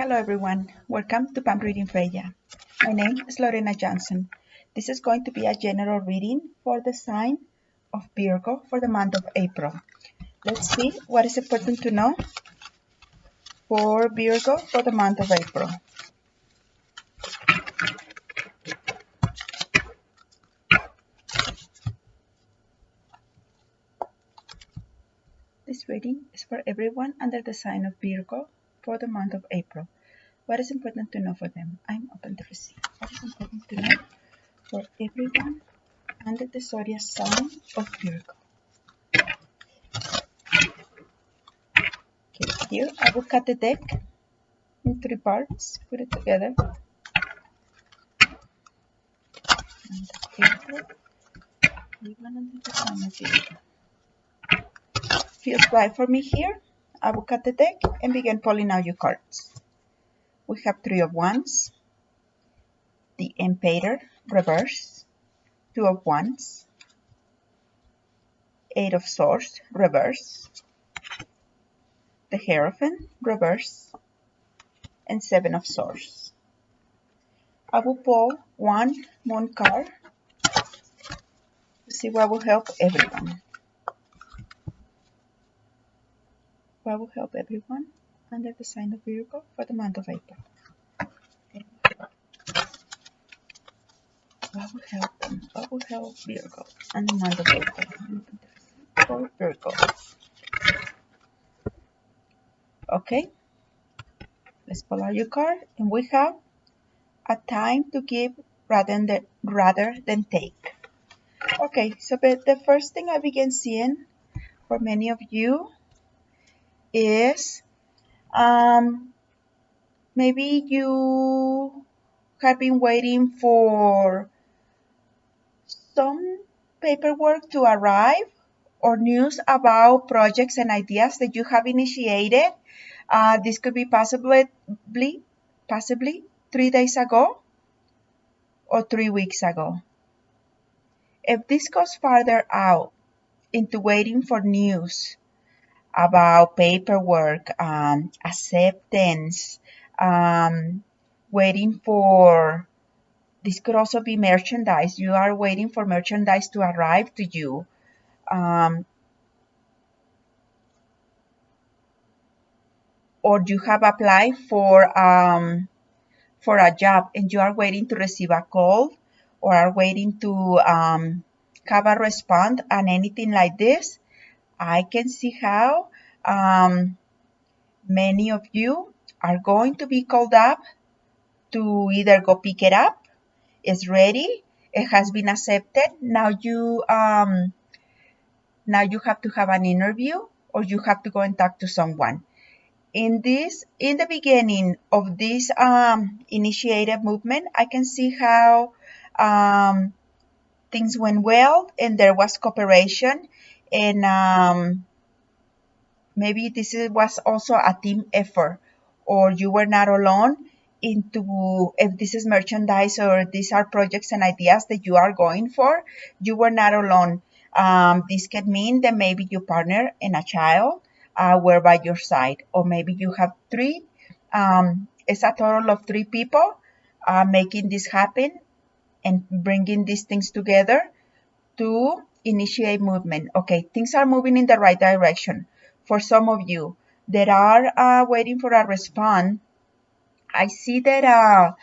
Hello everyone, welcome to Palm Reading Freyja. My name is Lorena Johnson. This is going to be a general reading for the sign of Virgo for the month of April. Let's see what is important to know for Virgo for the month of April. This reading is for everyone under the sign of Virgo for the month of April. What is important to know for them? I'm open to receive. What is important to know for everyone under the zodiac sign of Virgo? Okay, here I will cut the deck in three parts, put it together. And April, everyone under the sign of Virgo. Feels right for me here. I will cut the deck and begin pulling out your cards. We have Three of Wands, the Empire reverse, Two of Wands, Eight of Swords reverse, the Hierophant reverse, and Seven of Swords. I will pull one moon card to see what will help everyone. What will help everyone under the sign of Virgo for the month of April? What will help them? What will help Virgo in the month of April? For Virgo. Okay, let's pull out your card, and we have a time to give rather than take. Okay, so the first thing I begin seeing for many of you is maybe you have been waiting for some paperwork to arrive or news about projects and ideas that you have initiated. This could be possibly 3 days ago or 3 weeks ago. If this goes farther out into waiting for news about paperwork, acceptance, waiting for, this could also be merchandise. You are waiting for merchandise to arrive to you. Or you have applied for a job and you are waiting to receive a call or are waiting to have a response and anything like this. I can see how many of you are going to be called up to either go pick it up. It's ready. It has been accepted. Now you have to have an interview or you have to go and talk to someone. In the beginning of this initiative movement, I can see how things went well and there was cooperation, and maybe this was also a team effort, or you were not alone into, if this is merchandise or these are projects and ideas that you are going for, you were not alone. This could mean that maybe your partner and a child were by your side, or maybe you have three. It's a total of 3 people making this happen and bringing these things together to initiate movement. Okay, things are moving in the right direction. For some of you that are waiting for a response, I see that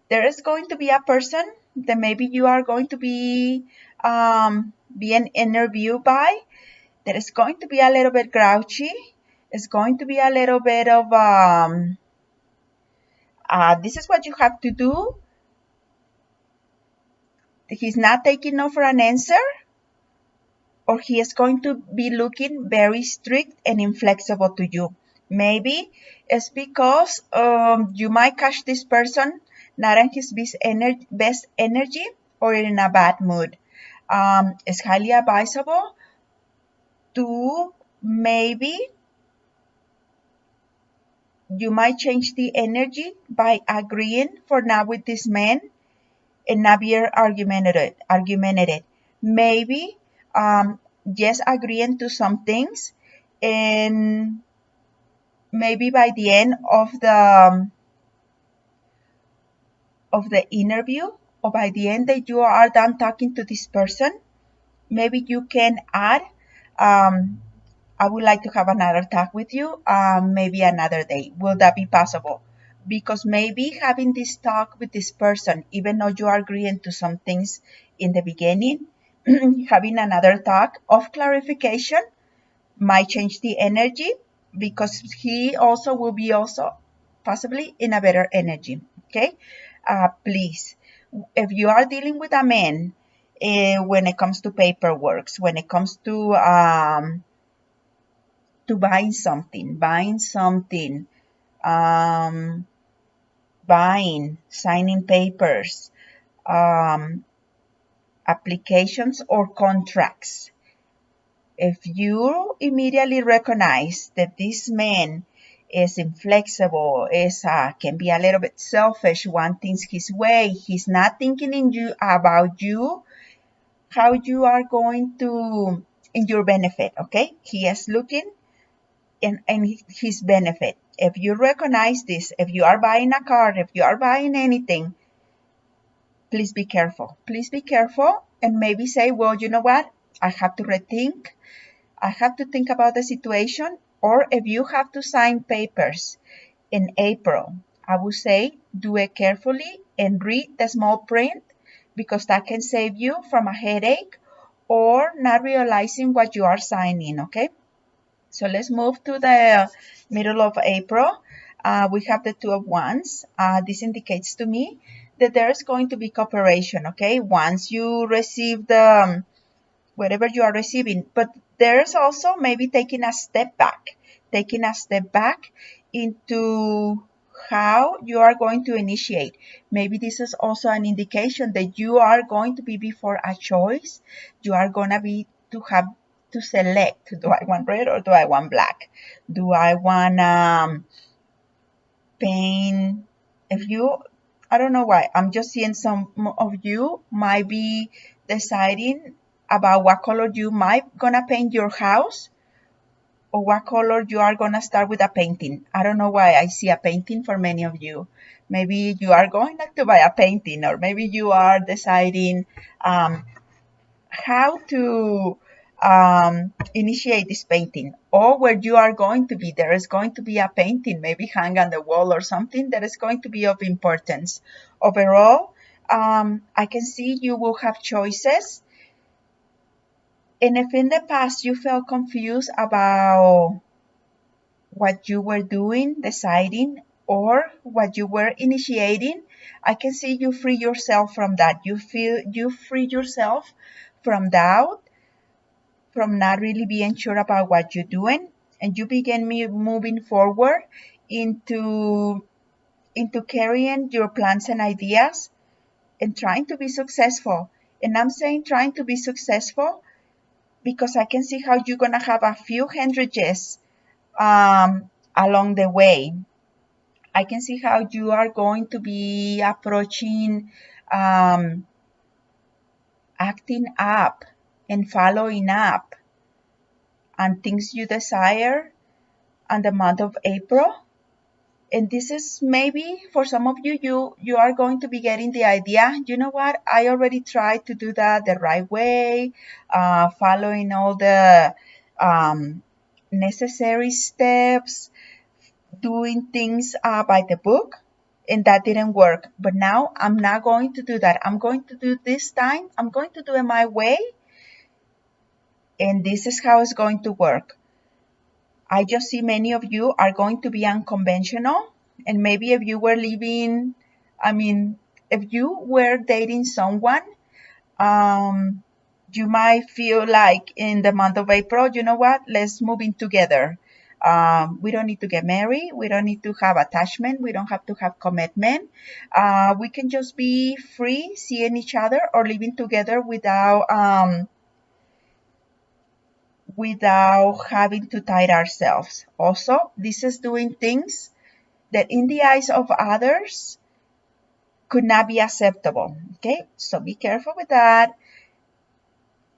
there is going to be a person that maybe you are going to be being interviewed by, that is going to be a little bit grouchy. It's going to be a little bit of this is what you have to do. He's not taking no for an answer, or he is going to be looking very strict and inflexible to you. Maybe it's because you might catch this person not in his best energy or in a bad mood. It's highly advisable to maybe you might change the energy by agreeing for now with this man and not be argumentative. Maybe just agreeing to some things, and maybe by the end of the of the interview, or by the end that you are done talking to this person, maybe you can add, I would like to have another talk with you, maybe another day. Will that be possible? Because maybe having this talk with this person, even though you are agreeing to some things in the beginning, having another talk of clarification might change the energy, because he also will be also possibly in a better energy. Okay, please, if you are dealing with a man, when it comes to paperwork, when it comes to buying something, um, signing papers, um, applications or contracts. If you immediately recognize that this man is inflexible, can be a little bit selfish, wants things his way, he's not thinking about you, how you are going to, in your benefit, okay? He is looking in his benefit. If you recognize this, if you are buying a car, if you are buying anything, please be careful. Please be careful and maybe say, well, you know what? I have to rethink. I have to think about the situation. Or if you have to sign papers in April, I would say do it carefully and read the small print, because that can save you from a headache or not realizing what you are signing, okay? So let's move to the middle of April. We have the Two of Wands. This indicates to me that there is going to be cooperation, okay? Once you receive the whatever you are receiving, but there's also maybe taking a step back into how you are going to initiate. Maybe this is also an indication that you are going to be before a choice. You are going to be to have to select, do I want red or do I want black? Do I want paint? If you, I don't know why, I'm just seeing some of you might be deciding about what color you might gonna paint your house, or what color you are gonna start with a painting. I don't know why I see a painting for many of you. Maybe you are going to buy a painting, or maybe you are deciding how to initiate this painting, or where you are going to be. There is going to be a painting maybe hang on the wall or something that is going to be of importance. Overall, I can see you will have choices. And if in the past you felt confused about what you were doing, deciding, or what you were initiating, I can see you free yourself from that. You free yourself from doubt, from not really being sure about what you're doing, and you begin moving forward into carrying your plans and ideas and trying to be successful. And I'm saying trying to be successful because I can see how you're gonna have a few hindrances along the way. I can see how you are going to be approaching acting up and following up on things you desire on the month of April. And this is maybe for some of you, you are going to be getting the idea, you know what, I already tried to do that the right way, following all the necessary steps, doing things by the book, and that didn't work. But now I'm not going to do that. I'm going to do this time. I'm going to do it my way, and this is how it's going to work. I just see many of you are going to be unconventional, and maybe if you were living, if you were dating someone, you might feel like in the month of April, you know what, let's move in together. We don't need to get married. We don't need to have attachment. We don't have to have commitment. We can just be free, seeing each other or living together without having to tie ourselves. Also, this is doing things that in the eyes of others could not be acceptable. Okay, so be careful with that.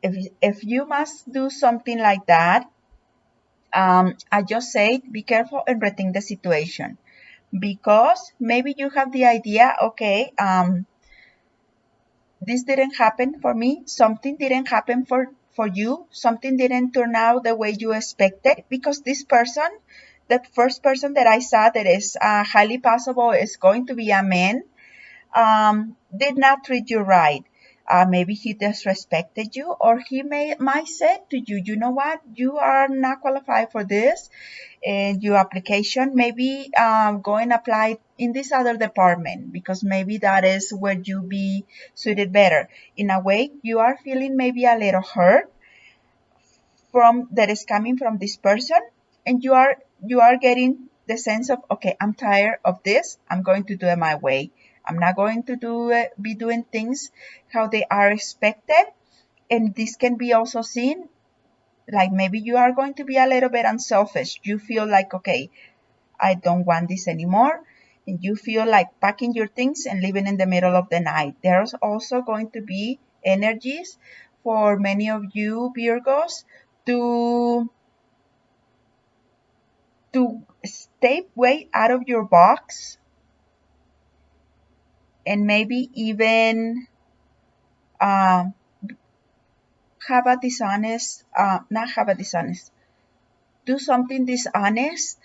If you must do something like that, I just say be careful and rethink the situation. because maybe you have the idea, okay, this didn't happen for me, something didn't happen for you, something didn't turn out the way you expected, because this person, the first person that I saw that is highly possible is going to be a man, did not treat you right. Maybe he disrespected you, or he might say to you, you know what, you are not qualified for this, and your application, maybe go and apply in this other department, because maybe that is where you be suited better. In a way, you are feeling maybe a little hurt from that is coming from this person, and you are getting the sense of, okay, I'm tired of this, I'm going to do it my way, I'm not going to be doing things how they are expected. And this can be also seen like maybe you are going to be a little bit unselfish, you feel like, okay, I don't want this anymore, and you feel like packing your things and leaving in the middle of the night. There's also going to be energies for many of you Virgos to step way out of your box, and maybe even uh, have a dishonest, not have a dishonest, do something dishonest,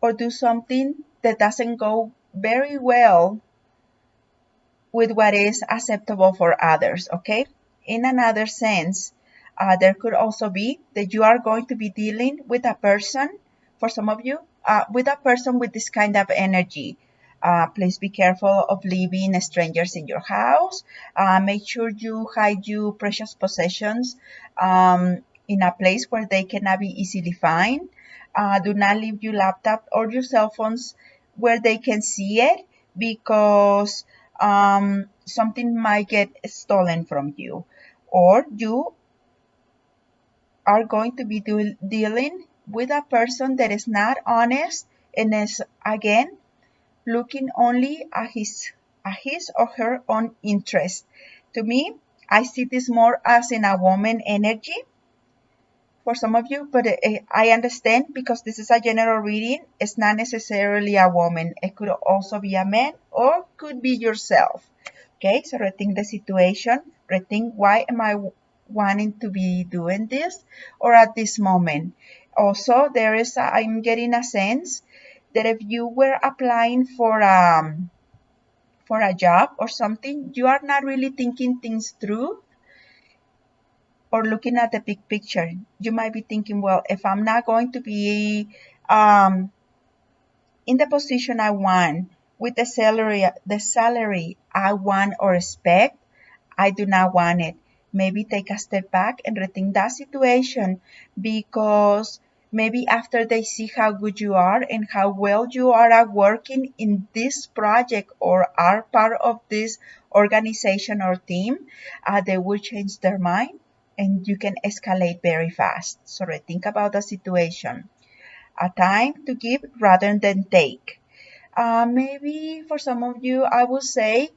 or do something that doesn't go very well with what is acceptable for others, okay? In another sense, there could also be that you are going to be dealing with a person, for some of you, with a person with this kind of energy. Please be careful of leaving strangers in your house. Make sure you hide your precious possessions in a place where they cannot be easily found. Do not leave your laptop or your cell phones where they can see it, because something might get stolen from you, or you are going to be dealing with a person that is not honest and is again looking only at his or her own interest. To me, I see this more as in a woman energy for some of you, but I understand, because this is a general reading. It's not necessarily a woman. It could also be a man, or could be yourself. Okay, so rethink the situation. Rethink, why am I wanting to be doing this, or at this moment. Also, I'm getting a sense that if you were applying for a job or something, you are not really thinking things through or looking at the big picture. You might be thinking, well, if I'm not going to be um, in the position I want, with the salary I want or expect, I do not want it. Maybe take a step back and rethink that situation, because maybe after they see how good you are and how well you are at working in this project or are part of this organization or team, they will change their mind, and you can escalate very fast. So rethink about the situation. A time to give rather than take. Maybe for some of you, I would say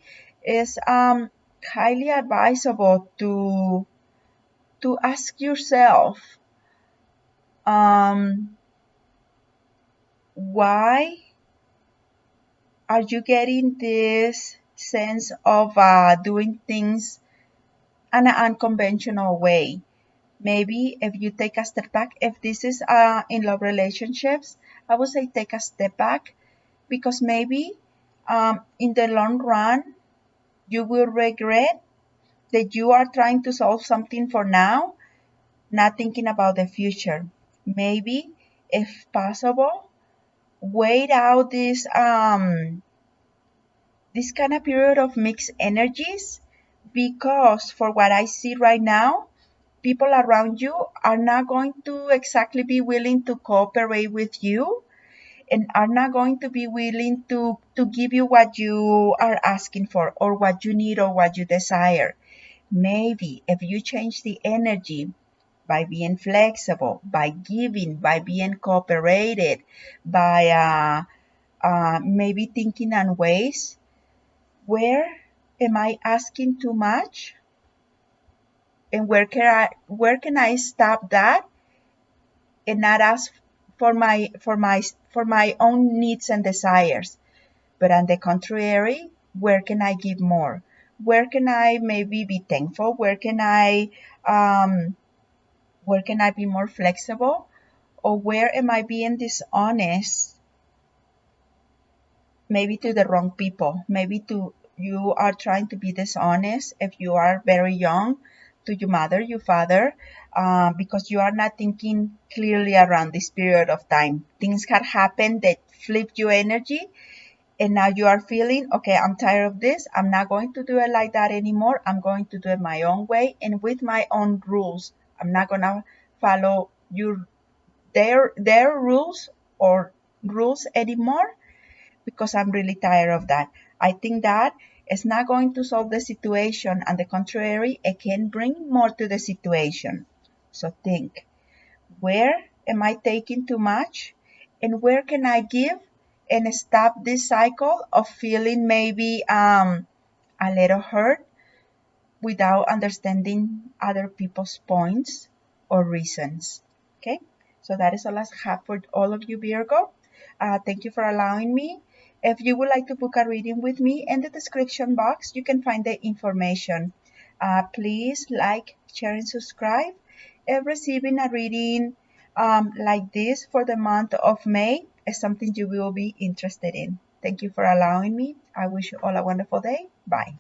is highly advisable to ask yourself, um, why are you getting this sense of doing things in an unconventional way? Maybe if you take a step back, if this is in love relationships, I would say take a step back, because maybe in the long run, you will regret that you are trying to solve something for now, not thinking about the future. Maybe, if possible, wait out this kind of period of mixed energies, because for what I see right now, people around you are not going to exactly be willing to cooperate with you, and are not going to be willing to give you what you are asking for, or what you need, or what you desire. Maybe if you change the energy by being flexible, by giving, by being cooperated, by maybe thinking on ways, where am I asking too much, and where can I stop that, and not ask for for my own needs and desires. But on the contrary, where can I give more? Where can I maybe be thankful? Where can I be more flexible? Or where am I being dishonest, maybe to the wrong people? Maybe to you are trying to be dishonest if you are very young to your mother, your father, because you are not thinking clearly around this period of time. Things had happened that flipped your energy, and now you are feeling, okay, I'm tired of this. I'm not going to do it like that anymore. I'm going to do it my own way and with my own rules. I'm not gonna follow their rules or rules anymore, because I'm really tired of that. I think that it's not going to solve the situation. On the contrary, it can bring more to the situation. So think, where am I taking too much? And where can I give and stop this cycle of feeling maybe a little hurt without understanding other people's points or reasons? Okay, so that is all I have for all of you, Virgo. Thank you for allowing me. If you would like to book a reading with me, in the description box, you can find the information. Please like, share, and subscribe. If receiving a reading like this for the month of May is something you will be interested in. Thank you for allowing me. I wish you all a wonderful day. Bye.